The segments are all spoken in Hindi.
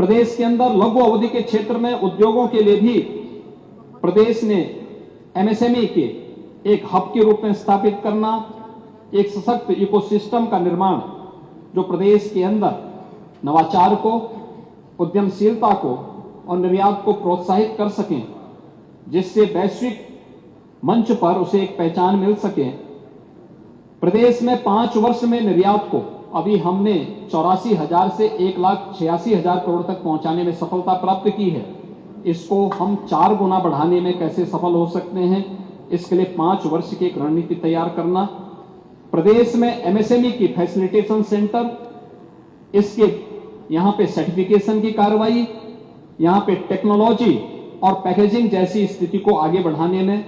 प्रदेश के अंदर लघु अवधि के क्षेत्र में उद्योगों के लिए भी प्रदेश ने एमएसएमई के एक हब के रूप में स्थापित करना, एक सशक्त इकोसिस्टम का निर्माण जो प्रदेश के अंदर नवाचार को, उद्यमशीलता को और निर्यात को प्रोत्साहित कर सकें, जिससे वैश्विक मंच पर उसे एक पहचान मिल सके। प्रदेश में 5 वर्ष में निर्यात को अभी हमने 84,000 से 1,86,000 करोड़ तक पहुंचाने में सफलता प्राप्त की है। इसको हम 4 गुना बढ़ाने में कैसे सफल हो सकते हैं, इसके लिए 5 वर्ष की एक रणनीति तैयार करना। प्रदेश में एमएसएमई की फैसिलिटेशन सेंटर, इसके यहाँ पे सर्टिफिकेशन की कार्रवाई, यहाँ पे टेक्नोलॉजी और पैकेजिंग जैसी स्थिति को आगे बढ़ाने में,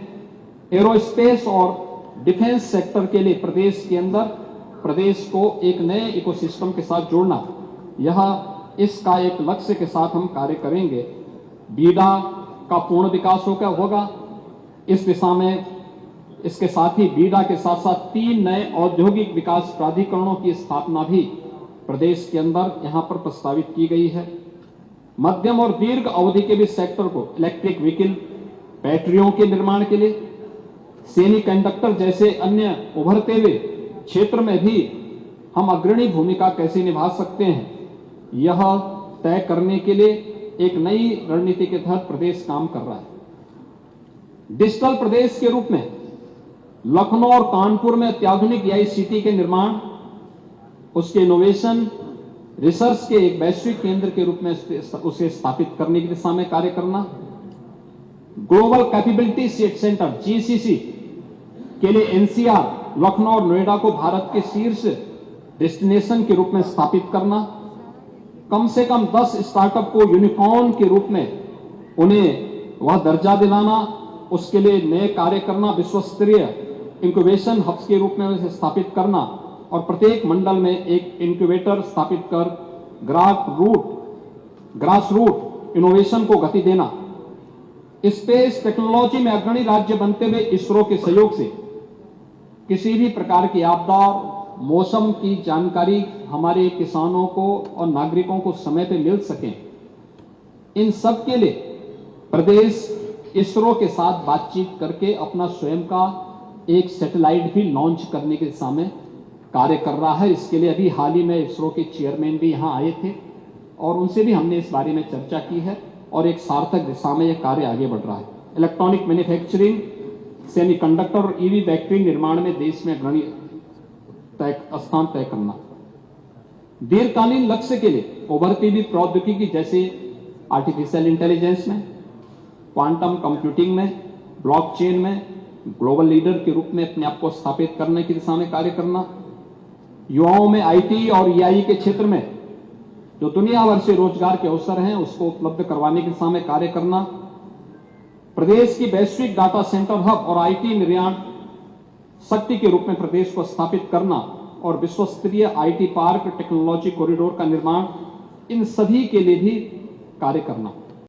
एरोस्पेस और डिफेंस सेक्टर के लिए प्रदेश के अंदर प्रदेश को एक नए इकोसिस्टम के साथ जोड़ना, यह इसका एक लक्ष्य के साथ हम कार्य करेंगे। बीडा का पूर्ण विकास होगा। इस दिशा में इसके साथ ही बीडा के साथ साथ 3 नए औद्योगिक विकास प्राधिकरणों की स्थापना भी प्रदेश के अंदर यहां पर प्रस्तावित की गई है। मध्यम और दीर्घ अवधि के भी सेक्टर को इलेक्ट्रिक व्हीकल, बैटरियों के निर्माण के लिए, सेमीकंडक्टर जैसे अन्य उभरते हुए क्षेत्र में भी हम अग्रणी भूमिका कैसे निभा सकते हैं, यह तय करने के लिए एक नई रणनीति के तहत प्रदेश काम कर रहा है। डिजिटल प्रदेश के रूप में लखनऊ और कानपुर में अत्याधुनिक आईसीटी के निर्माण, उसके इनोवेशन, रिसर्च के एक वैश्विक केंद्र के रूप में उसे स्थापित करने की दिशा में कार्य करना। ग्लोबल कैपेबिलिटी सेंटर जीसीसी के लिए एनसीआर, लखनऊ और नोएडा को भारत के शीर्ष डेस्टिनेशन के रूप में स्थापित करना। कम से कम 10 स्टार्टअप को यूनिकॉर्न के रूप में उन्हें वह दर्जा दिलाना, उसके लिए नए कार्य करना, विश्वस्तरीय इंक्यूबेशन हब्स के रूप में उसे स्थापित करना और प्रत्येक मंडल में एक इंक्यूबेटर स्थापित कर ग्रास रूट इनोवेशन को गति देना। स्पेस टेक्नोलॉजी में अग्रणी राज्य बनते हुए इसरो के सहयोग से किसी भी प्रकार की आपदा, मौसम की जानकारी हमारे किसानों को और नागरिकों को समय पे मिल सके, इन सब के लिए प्रदेश इसरो के साथ बातचीत करके अपना स्वयं का एक सैटेलाइट भी लॉन्च करने की दिशा में कार्य कर रहा है। इसके लिए अभी हाल ही में इसरो के चेयरमैन भी यहां आए थे और उनसे भी हमने इस बारे में चर्चा की है और एक सार्थक दिशा में यह कार्य आगे बढ़ रहा है। इलेक्ट्रॉनिक मैन्युफैक्चरिंग, सेमीकंडक्टर और ईवी बैटरी निर्माण में देश में अग्रणी स्थान तय करना। दीर्घकालीन लक्ष्य के लिए उभरती हुई प्रौद्योगिकी जैसे आर्टिफिशियल इंटेलिजेंस में, क्वांटम कंप्यूटिंग में, ब्लॉकचेन में ग्लोबल लीडर के रूप में अपने आप को स्थापित करने की दिशा में कार्य करना। युवाओं में आईटी और ईआई के क्षेत्र में जो दुनिया भर से रोजगार के अवसर हैं उसको उपलब्ध करवाने की दिशा में कार्य करना। प्रदेश की वैश्विक डाटा सेंटर हब और आईटी निर्यात शक्ति के रूप में प्रदेश को स्थापित करना और विश्वस्तरीय आईटी पार्क, टेक्नोलॉजी कॉरिडोर का निर्माण, इन सभी के लिए भी कार्य करना।